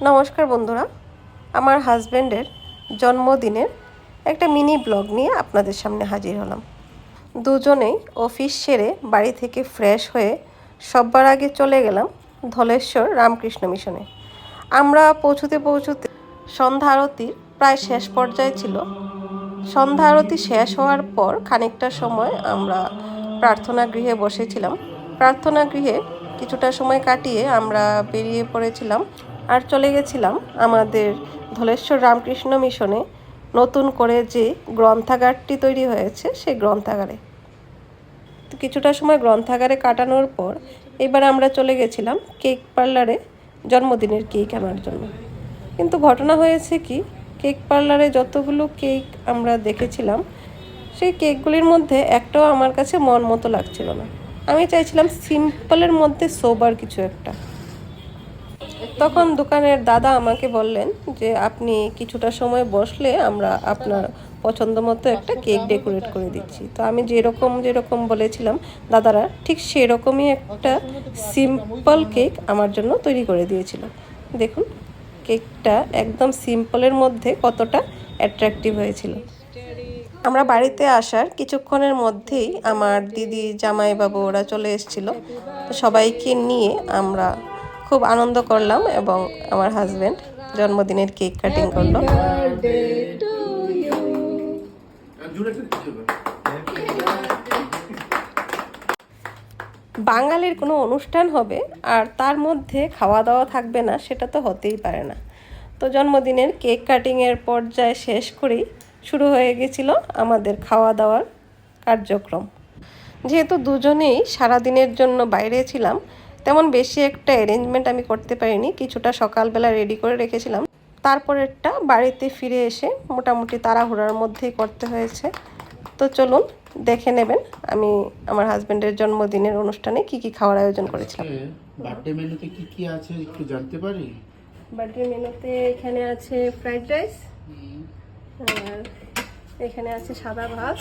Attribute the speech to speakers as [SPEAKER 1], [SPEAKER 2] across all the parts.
[SPEAKER 1] নমস্কার বন্ধুরা, আমার হাজব্যান্ডের জন্মদিনের একটা মিনি ব্লগ নিয়ে আপনাদের সামনে হাজির হলাম। দুজনেই অফিস সেরে বাড়ি থেকে ফ্রেশ হয়ে সবার আগে চলে গেলাম ধলেশ্বর রামকৃষ্ণ মিশনে। আমরা পৌঁছতে সন্ধ্যা আরতির প্রায় শেষ পর্যায়ে ছিল। সন্ধ্যা আরতি শেষ হওয়ার পর খানিকটা সময় আমরা প্রার্থনা গৃহে বসেছিলাম। প্রার্থনা গৃহে কিছুটা সময় কাটিয়ে আমরা বেরিয়ে পড়েছিলাম আর চলে গেছিলাম আমাদের ধলেশ্বর রামকৃষ্ণ মিশনে নতুন করে যে গ্রন্থাগারটি তৈরি হয়েছে সেই গ্রন্থাগারে। তো কিছুটা সময় গ্রন্থাগারে কাটানোর পর এবার আমরা চলে গেছিলাম কেক পার্লারে জন্মদিনের কেক আনার জন্য। কিন্তু ঘটনা হয়েছে কি, কেক পার্লারে যতগুলো কেক আমরা দেখেছিলাম সেই কেকগুলির মধ্যে একটাও আমার কাছে মন মতো লাগছিল না। আমি চাইছিলাম সিম্পলের মধ্যে সোবার কিছু একটা। তখন দোকানের দাদা আমাকে বললেন যে আপনি কিছুটা সময় বসলে আমরা আপনার পছন্দ মতো একটা কেক ডেকোরেট করে দিচ্ছি। তো আমি যেরকম বলেছিলাম দাদারা ঠিক সেরকমই একটা সিম্পল কেক আমার জন্য তৈরি করে দিয়েছিল। দেখুন কেকটা একদম সিম্পলের মধ্যে কতটা অ্যাট্রাকটিভ হয়েছিল। আমরা বাড়িতে আসার কিছুক্ষণের মধ্যেই আমার দিদি জামাইবাবু ওরা চলে এসেছিল। তো সবাইকে নিয়ে আমরা খুব আনন্দ করলাম এবং আমার হাজব্যান্ড জন্মদিনের কেক কাটিং করলো। বাঙালির কোনো অনুষ্ঠান হবে আর তার মধ্যে খাওয়া দাওয়া থাকবে না, সেটা তো হতেই পারে না। তো জন্মদিনের কেক কাটিংয়ের পর্যায়ে শেষ করেই শুরু হয়ে গেছিল আমাদের খাওয়া দাওয়ার কার্যক্রম। যেহেতু দুজনেই সারাদিনের জন্য বাইরে ছিলাম, তেমন বেশি একটা অ্যারেঞ্জমেন্ট আমি করতে পারিনি। কিছুটা সকালবেলা রেডি করে রেখেছিলাম, তারপরেরটা বাড়িতে ফিরে এসে মোটামুটি তাড়াহুড়ার মধ্যেই করতে হয়েছে। তো চলুন দেখে নেবেন আমি আমার হাজবেন্ডের জন্মদিনের অনুষ্ঠানে কি কি খাওয়ার আয়োজন করেছিলাম।
[SPEAKER 2] বার্থডে মেনুতে কি কি আছে একটু জানতে পারি?
[SPEAKER 1] বার্থডে মেনুতে এখানে আছে ফ্রাইড রাইস, আর এখানে আছে সাদা ভাত।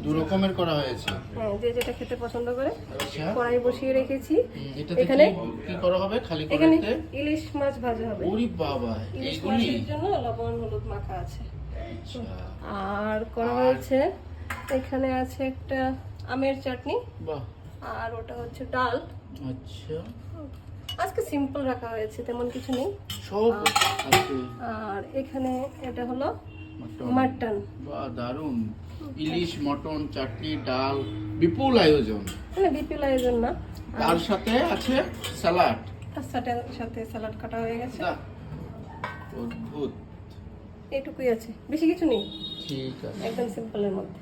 [SPEAKER 2] দু রকমের করা হয়েছে।
[SPEAKER 1] হ্যাঁ, যে যেটা খেতে পছন্দ করে।
[SPEAKER 2] আচ্ছা,
[SPEAKER 1] কড়াই বসিয়ে রেখেছি।
[SPEAKER 2] এটাতে
[SPEAKER 1] এখানে
[SPEAKER 2] কি করা হবে? খালি
[SPEAKER 1] এখানে
[SPEAKER 2] কড়াইতে
[SPEAKER 1] ইলিশ মাছ ভাজা হবে।
[SPEAKER 2] ওরে বাবা,
[SPEAKER 1] ইলিশ
[SPEAKER 2] এগুলি
[SPEAKER 1] মাছের জন্য লবণ হলুদ মাখা আছে।
[SPEAKER 2] আচ্ছা,
[SPEAKER 1] আর করা হয়েছে এখানে আছে একটা আমের চাটনি,
[SPEAKER 2] বাহ,
[SPEAKER 1] আর ওটা হচ্ছে ডাল।
[SPEAKER 2] আচ্ছা,
[SPEAKER 1] আজকে সিম্পল রাখা হয়েছে, তেমন কিছু নেই।
[SPEAKER 2] সব আছে।
[SPEAKER 1] আর এখানে এটা হলো
[SPEAKER 2] মটন,
[SPEAKER 1] মাটন।
[SPEAKER 2] বাহ, দারুন। ইলিশ, মটন, চাটনি, ডাল, বিপুল আয়োজন।
[SPEAKER 1] মানে বিপিএল আয়োজন না,
[SPEAKER 2] তার সাথে আছে স্যালাড।
[SPEAKER 1] তার সাথে স্যালাড কাটা হয়ে গেছে।
[SPEAKER 2] বাহ, অদ্ভুত।
[SPEAKER 1] এইটুকুই আছে, বেশি কিছু নেই,
[SPEAKER 2] ঠিক আছে,
[SPEAKER 1] একদম সিম্পলের মধ্যে।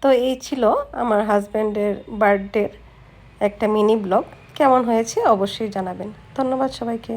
[SPEAKER 1] তো এই ছিল আমার হাজব্যান্ডের বার্থডের একটা মিনি ব্লগ। কেমন হয়েছে অবশ্যই জানাবেন। ধন্যবাদ সবাইকে।